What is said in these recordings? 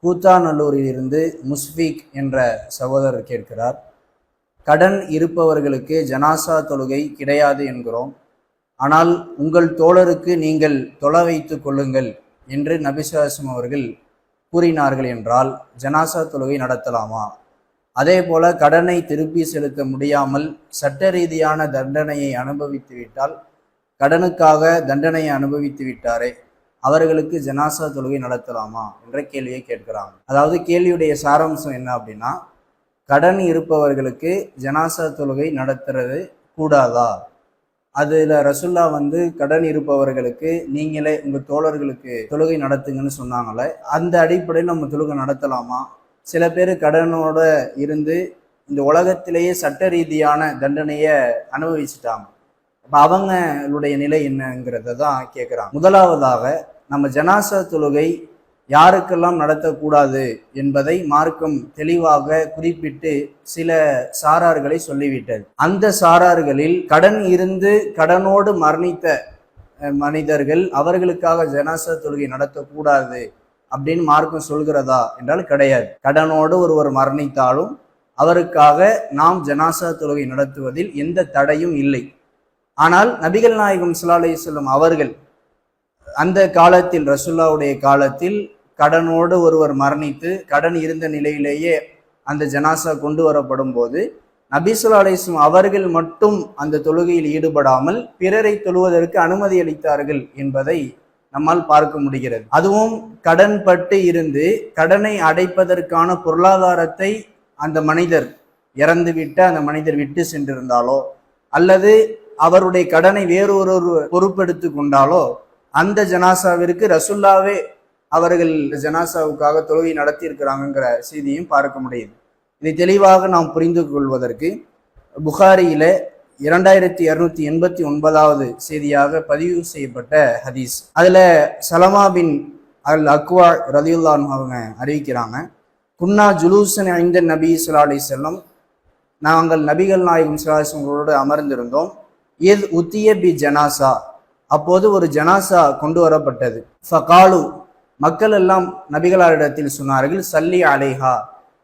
கூத்தாநல்லூரில் இருந்து முஸ்ஃபீக் என்ற சகோதரர் கேட்கிறார். கடன் இருப்பவர்களுக்கு ஜனாசா தொழுகை கிடையாது என்கிறோம். ஆனால் உங்கள் தோழருக்கு நீங்கள் தொலை வைத்து கொள்ளுங்கள் என்று நபி ஸல்லல்லாஹு அலைஹி வஸல்லம் அவர்கள் கூறினார்கள் என்றால் ஜனாசா தொழுகை நடத்தலாமா? அதே போல கடனை திருப்பி செலுத்த முடியாமல் சட்ட ரீதியான தண்டனையை அனுபவித்து விட்டால், கடனுக்காக தண்டனையை அனுபவித்து விட்டாரே, அவர்களுக்கு ஜனாசா தொழுகை நடத்தலாமா என்ற கேள்வியை கேட்கிறாங்க. அதாவது கேள்வியுடைய சாராம்சம் என்ன அப்படின்னா, கடன் இருப்பவர்களுக்கு ஜனாசா தொழுகை நடத்துறது கூடாதா? அதுல ரசுல்லா கடன் இருப்பவர்களுக்கு நீங்களே உங்க தோழர்களுக்கு தொழுகை நடத்துங்கன்னு சொன்னாங்களே, அந்த அடிப்படையில் நம்ம தொழுகை நடத்தலாமா? சில பேர் கடனோட இருந்து இந்த உலகத்திலேயே சட்ட ரீதியான தண்டனையை அனுபவிச்சுட்டாங்க. அப்போ அவங்களுடைய நிலை என்னங்கிறத தான் கேட்குறாங்க. முதலாவதாக, நம்ம ஜனாசா தொழுகை யாருக்கெல்லாம் நடத்தக்கூடாது என்பதை மார்க்கம் தெளிவாக குறிப்பிட்டு சில சாரார்களை சொல்லிவிட்டது. அந்த சாரார்களில் கடன் இருந்து கடனோடு மரணித்த மனிதர்கள், அவர்களுக்காக ஜனாசா தொழுகை நடத்தக்கூடாது அப்படின்னு மார்க்கம் சொல்கிறதா என்றால் கிடையாது. கடனோடு ஒருவர் மரணித்தாலும் அவருக்காக நாம் ஜனாசா தொழுகை நடத்துவதில் எந்த தடையும் இல்லை. ஆனால் நபிகள் நாயகம் ஸல்லல்லாஹு அலைஹி வஸல்லம் அவர்கள் அந்த காலத்தில், ரசூலுல்லாஹ்வுடைய காலத்தில், கடனோடு ஒருவர் மரணித்து கடன் இருந்த நிலையிலேயே அந்த ஜனாசா கொண்டு வரப்படும் போது நபி ஸல்லல்லாஹு அலைஹி வஸல்லம் அவர்கள் மட்டும் அந்த தொழுகையில் ஈடுபடாமல் பிறரை தொழுவதற்கு அனுமதி அளித்தார்கள் என்பதை நம்மால் பார்க்க முடிகிறது. அதுவும் கடன் பட்டு இருந்து கடனை அடைப்பதற்கான பொருளாதாரத்தை அந்த மனிதர் இறந்துவிட்ட அந்த மனிதர் விட்டு சென்றிருந்தாலோ, அல்லது அவருடைய கடனை வேறொரு பொறுப்பெடுத்து கொண்டாலோ, அந்த ஜனாசாவிற்கு ரசுல்லாவே அவர்கள் ஜனாசாவுக்காக தொழுகை நடத்தி இருக்கிறாங்கிற செய்தியும் பார்க்க முடியுது. இதை தெளிவாக நாம் புரிந்து கொள்வதற்கு புகாரியில 2289வது செய்தியாக பதிவு செய்யப்பட்ட ஹதீஸ். அதுல சலமா பின் அல் அக்வா ரலியல்லாஹு அன்ஹு அவங்க அறிவிக்கிறாங்க, குன்னா ஜுலூசன் ஐந்த நபி ஸல்லல்லாஹு அலைஹி வஸல்லம், நாங்கள் நபிகள் நாயகம் ஸல்லல்லாஹு அலைஹி வஸல்லம் அமர்ந்திருந்தோம். இத் உத்திய பி ஜனாசா, அப்போது ஒரு ஜனாசா கொண்டு வரப்பட்டது. ஃபகாலு, மக்கள் எல்லாம் நபிகளாரிடத்தில் சொன்னார்கள், சல்லி அலைஹா,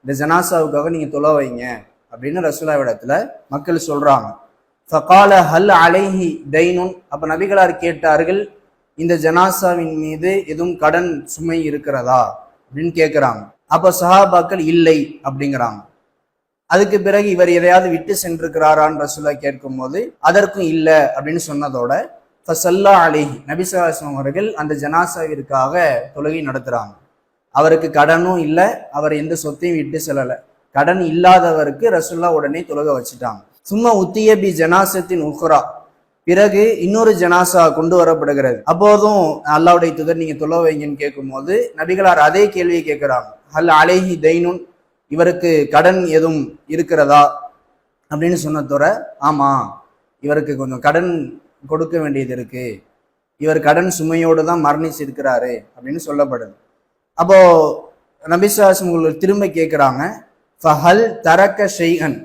இந்த ஜனாசாவுக்காக நீங்க தொலை வைங்க அப்படின்னு ரசூலுல்லாஹ்விடத்துல மக்கள் சொல்றாங்க. ஃபகால ஹல் அலைஹி தைனுன், அப்ப நபிகளார் கேட்டார்கள், இந்த ஜனாசாவின் மீது எதுவும் கடன் சுமை இருக்கிறதா அப்படின்னு கேட்கிறாங்க. அப்ப சஹாபாக்கள் இல்லை அப்படிங்கிறாங்க. அதுக்கு பிறகு இவர் எதையாவது விட்டு சென்றிருக்கிறாரான்னு ரசூலுல்லாஹ் கேட்கும் போது அதற்கும் இல்லை அப்படின்னு சொன்னதோட ஃபஸல்லா அலைஹி, நபி ஸல்லல்லாஹு அலைஹி வஸல்லம் அவர்கள் அந்த ஜனாசாவிற்காக தொழுகை நடத்துறாங்க. அவருக்கு கடனும் இல்லை, அவர் எந்த சொத்தையும் விட்டு செல்லலை. கடன் இல்லாதவருக்கு ரசூலுல்லாஹ் உடனே தொழுக வச்சுட்டாங்க. சும்மா உத்திய பி ஜனாசத்தின் உஹ்ரா, பிறகு இன்னொரு ஜனாசா கொண்டு வரப்படுகிறது. அப்போதும் அல்லாஹ்வுடைய தூதர் நீங்க தொழ வைங்கன்னு கேட்கும் போது நபிகளார் அதே கேள்வியை கேட்கிறாங்க, ஹல் அலைஹி தைனுன், இவருக்கு கடன் எதுவும் இருக்கிறதா அப்படின்னு சொன்னதோட, ஆமா இவருக்கு கொஞ்சம் கடன் கொடுக்க வேண்டியது இருக்கு, இவர் கடன் சுமையோடு தான் மரணிச்சிருக்கிறாரு அப்படின்னு சொல்லப்படுது. அப்போ நபி ஸல்லல்லாஹு அலைஹி வஸல்லம் திரும்ப கேட்கிறாங்க, ஃபஹல் தரக்க ஷைஅன்,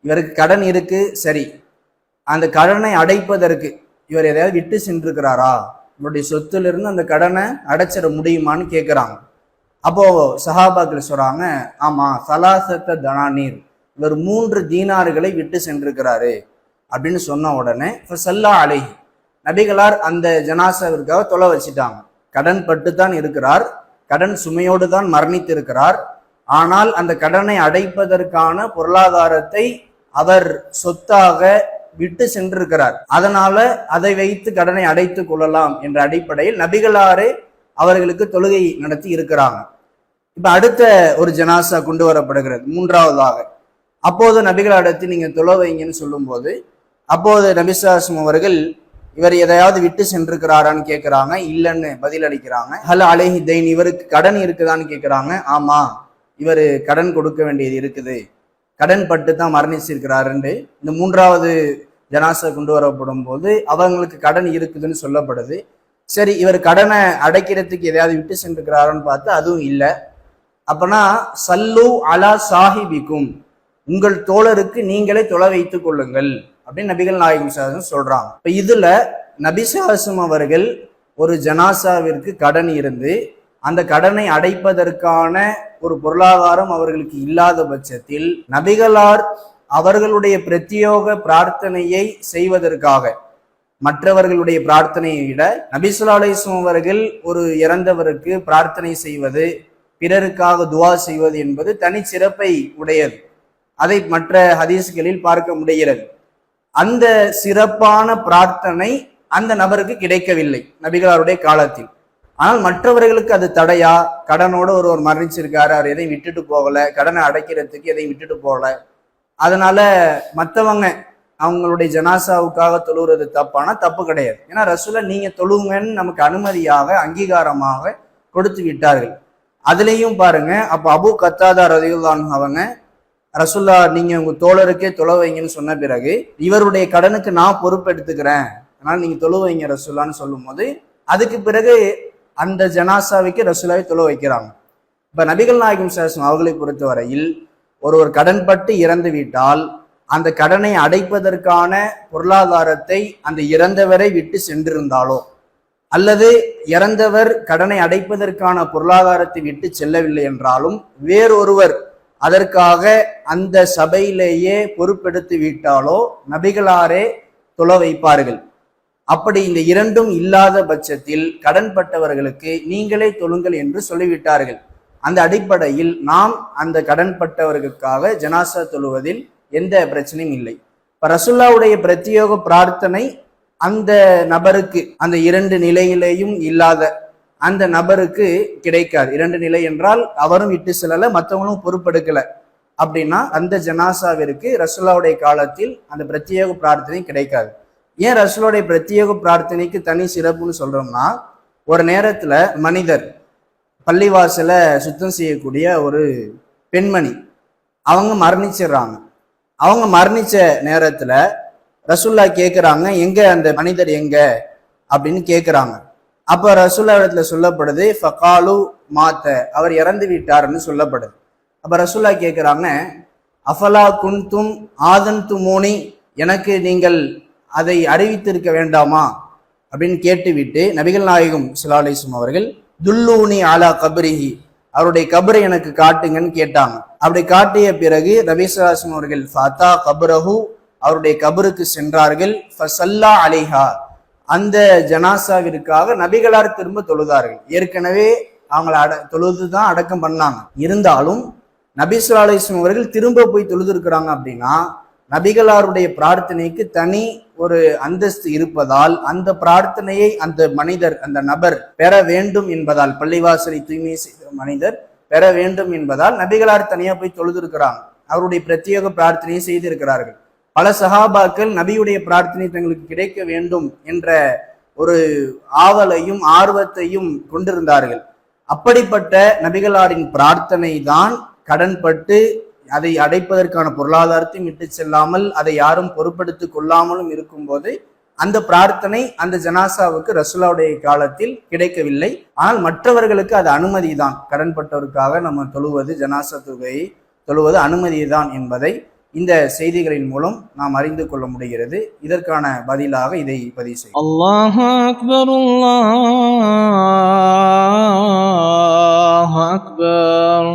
இவருக்கு கடன் இருக்கு, சரி, அந்த கடனை அடைப்பதற்கு இவர் எதையாவது விட்டு சென்றிருக்கிறாரா, இவருடைய சொத்திலிருந்து அந்த கடனை அடைச்சிட முடியுமான்னு கேட்கிறாங்க. அப்போ சஹாபாக்கள் சொல்றாங்க, ஆமா சலாசத்த தனானீர், இவர் 3 தீனார்களை விட்டு சென்றிருக்கிறாரு அப்படின்னு சொன்ன உடனே ஃபஸல்லா அலைஹி, நபிகளார் அந்த ஜனாசாவிற்காக தொலை வச்சுட்டாங்க. கடன் பட்டு தான் இருக்கிறார், கடன் சுமையோடு தான் மரணித்து இருக்கிறார். ஆனால் அந்த கடனை அடைப்பதற்கான பொருளாதாரத்தை அவர் சொத்தாக விட்டு சென்றிருக்கிறார். அதனால அதை வைத்து கடனை அடைத்து கொள்ளலாம் என்ற அடிப்படையில் நபிகளாரே அவர்களுக்கு தொழுகை நடத்தி இருக்கிறாங்க. இப்ப அடுத்த ஒரு ஜனாசா கொண்டு வரப்படுகிறது, 3வதாக. அப்போது நபிகளிடத்தில் நீங்க தொலை வைங்கன்னு சொல்லும் போது, அப்போது நபி ஸல்லல்லாஹு அலைஹி வஸல்லம் அவர்கள் இவர் எதையாவது விட்டு சென்றிருக்கிறாரான்னு கேட்கிறாங்க. இல்லைன்னு பதில் அளிக்கிறாங்க. ஹல் அலைஹி தைன், இவருக்கு கடன் இருக்குதான்னு கேட்கிறாங்க. ஆமா, இவர் கடன் கொடுக்க வேண்டியது இருக்குது, கடன் பட்டு தான் மரணிச்சிருக்கிறாருன்னு இந்த 3வது ஜனாசா கொண்டு வரப்படும் போது அவங்களுக்கு கடன் இருக்குதுன்னு சொல்லப்படுது. சரி, இவர் கடனை அடைக்கிறதுக்கு எதையாவது விட்டு சென்றிருக்கிறாரான்னு பார்த்து அதுவும் இல்லை. அப்பனா சல்லு அலா சாஹிபிக்கும், உங்கள் தோழருக்கு நீங்களே தொலை வைத்துக் கொள்ளுங்கள் அப்படின்னு நபிகள் நாயகம் ஸல்லல்லாஹு அலைஹி வஸல்லம் சொல்றாங்க. இப்ப இதுல நபி ஸல்லல்லாஹு அலைஹி வஸல்லம் அவர்கள் ஒரு ஜனாசாவிற்கு கடன் இருந்து அந்த கடனை அடைப்பதற்கான ஒரு பொருளாதாரம் அவர்களுக்கு இல்லாத பட்சத்தில் நபிகளார் அவர்களுடைய பிரத்யோக பிரார்த்தனையை செய்வதற்காக, மற்றவர்களுடைய பிரார்த்தனையை விட நபி ஸல்லல்லாஹு அலைஹி வஸல்லம் அவர்கள் ஒரு இறந்தவருக்கு பிரார்த்தனை செய்வது, பிறருக்காக துஆ செய்வது என்பது தனி சிறப்பை உடையது. அதை மற்ற ஹதீஸ்களில் பார்க்க முடிகிறது. அந்த சிறப்பான பிரார்த்தனை அந்த நபருக்கு கிடைக்கவில்லை நபிகளாருடைய காலத்தில். ஆனால் மற்றவர்களுக்கு அது தடையா? கடனோட ஒருவர் மரணிச்சிருக்காரு, அவர் எதையும் விட்டுட்டு போகல, கடனை அடைக்கிறதுக்கு எதையும் விட்டுட்டு போகல, அதனால மற்றவங்க அவங்களுடைய ஜனாசாவுக்காக தொழுகிறது தப்பானா தப்பு கிடையாது. ஏன்னா ரசூலா நீங்க தொழுங்கன்னு நமக்கு அனுமதியாக அங்கீகாரமாக கொடுத்து விட்டார்கள். அதுலேயும் பாருங்க, அப்போ அபூ கத்தாதா ரலியல்லாஹு அன்ஹு அவங்க ரசூல்லா நீங்க உங்க தோழருக்கே தொழ வைங்கன்னு சொன்ன பிறகு இவருடைய கடனுக்கு நான் பொறுப்பெடுத்துக்கிறேன், அதனால நீங்க தொழு வைங்க ரசூல்லான்னு சொல்லும் போது அதுக்கு பிறகு அந்த ஜனாசாவுக்கு ரசூலாவை தொழ வைக்கிறாங்க. இப்ப நபிகள் நாயகம் ஸல்லல்லாஹு அலைஹி வஸல்லம் அவர்களை பொறுத்தவரையில் ஒருவர் கடன்பட்டு இறந்து விட்டால் அந்த கடனை அடைப்பதற்கான பொருளாதாரத்தை அந்த இறந்தவரை விட்டு சென்றிருந்தாலோ, அல்லது இறந்தவர் கடனை அடைப்பதற்கான பொருளாதாரத்தை விட்டு செல்லவில்லை என்றாலும் வேறொருவர் அதற்காக அந்த சபையிலேயே பொறுப்பெடுத்து விட்டாலோ நபிகளாரே தொழ வைப்பார்கள். அப்படி இந்த இரண்டும் இல்லாத பட்சத்தில் கடன்பட்டவர்களுக்கு நீங்களே தொழுங்கள் என்று சொல்லிவிட்டார்கள். அந்த அடிப்படையில் நாம் அந்த கடன்பட்டவர்களுக்காக ஜனாசா தொழுவதில் எந்த பிரச்சனையும் இல்லை. இப்ப ரசூலுல்லாஹ்வுடைய பிரத்யோக பிரார்த்தனை அந்த நபருக்கு, அந்த இரண்டு நிலையிலேயும் இல்லாத அந்த நபருக்கு கிடைக்காது. இரண்டு நிலை என்றால் அவரும் விட்டு செல்லல, மற்றவங்களும் பொறுப்பெடுக்கல, அப்படின்னா அந்த ஜனாசாவிற்கு ரசூலுல்லாஹ்வுடைய காலத்தில் அந்த பிரத்யோக பிரார்த்தனை கிடைக்காது. ஏன் ரசூலுல்லாஹ்வுடைய பிரத்யோக பிரார்த்தனைக்கு தனி சிறப்புன்னு சொல்றோம்னா, ஒரு நேரத்துல மனிதர் பள்ளிவாசல சுத்தம் செய்யக்கூடிய ஒரு பெண்மணி அவங்க மரணிச்சிடுறாங்க. அவங்க மரணிச்ச நேரத்துல ரசூலுல்லாஹ் கேட்குறாங்க, எங்க அந்த மனிதர் எங்க அப்படின்னு கேட்குறாங்க. அப்ப ரசூலுல்லாஹ் இடத்துல சொல்லப்படுது ஃபகாலு மாத்த, அவர் இறந்து விட்டார்னு சொல்லப்படுது. அப்ப ரசூலுல்லாஹ் கேட்குறாங்க, அஃபலா குன்தும் ஆதன்துமூனி, எனக்கு நீங்கள் அதை அறிவித்திருக்க வேண்டாமா அப்படின்னு கேட்டுவிட்டு நபிகள் நாயகம் ஸல்லல்லாஹு அலைஹி வஸல்லம் அவர்கள் துல்லூனி அலா கபரிஹி, அவருடைய கபரை எனக்கு காட்டுங்கன்னு கேட்டாங்க. அப்படி காட்டிய பிறகு நபி ஸல்லல்லாஹு அலைஹி வஸல்லம் அவர்கள் ஃபதா கபரஹு, அவருடைய கபருக்கு சென்றார்கள். ஃபஸல்லா அலைஹா, அந்த ஜனாசாவிற்காக நபிகளார் திரும்ப தொழுதார்கள். ஏற்கனவே அவங்களை தொழுதுதான் அடக்கம் பண்ணாங்க. இருந்தாலும் நபி ஸல்லல்லாஹு அலைஹி வஸல்லம் அவர்கள் திரும்ப போய் தொழுதுருக்கிறாங்க அப்படின்னா நபிகளாருடைய பிரார்த்தனைக்கு தனி ஒரு அந்தஸ்து இருப்பதால் அந்த பிரார்த்தனையை அந்த மனிதர், அந்த நபர் பெற வேண்டும் என்பதால், பள்ளிவாசலை தூய்மை செய்த மனிதர் பெற வேண்டும் என்பதால் நபிகளார் தனியா போய் தொழுதுருக்கிறாங்க. அவருடைய பிரத்யேக பிரார்த்தனையை செய்திருக்கிறார்கள். பல சஹாபாக்கள் நபியுடைய பிரார்த்தனை தங்களுக்கு கிடைக்க வேண்டும் என்ற ஒரு ஆவலையும் ஆர்வத்தையும் கொண்டிருந்தார்கள். அப்படிப்பட்ட நபிகளாரின் பிரார்த்தனை தான் கடன்பட்டு அதை அடைப்பதற்கான பொருளாதாரத்தையும் விட்டு செல்லாமல் அதை யாரும் பொறுப்படுத்திக் கொள்ளாமலும் இருக்கும்போது அந்த பிரார்த்தனை அந்த ஜனாசாவுக்கு ரசூலுல்லாஹ்வுடைய காலத்தில் கிடைக்கவில்லை. ஆனால் மற்றவர்களுக்கு அது அனுமதி தான். கடன்பட்டவருக்காக நம்ம தொழுவது, ஜனாசா தொகையை தொழுவது அனுமதி தான் என்பதை இந்த செய்திகளின் மூலம் நாம் அறிந்து கொள்ள முடிகிறது. இதற்கான பதிலாக இதை பதிவு செய்யும். அல்லாஹு அக்பர், அல்லாஹு அக்பர்.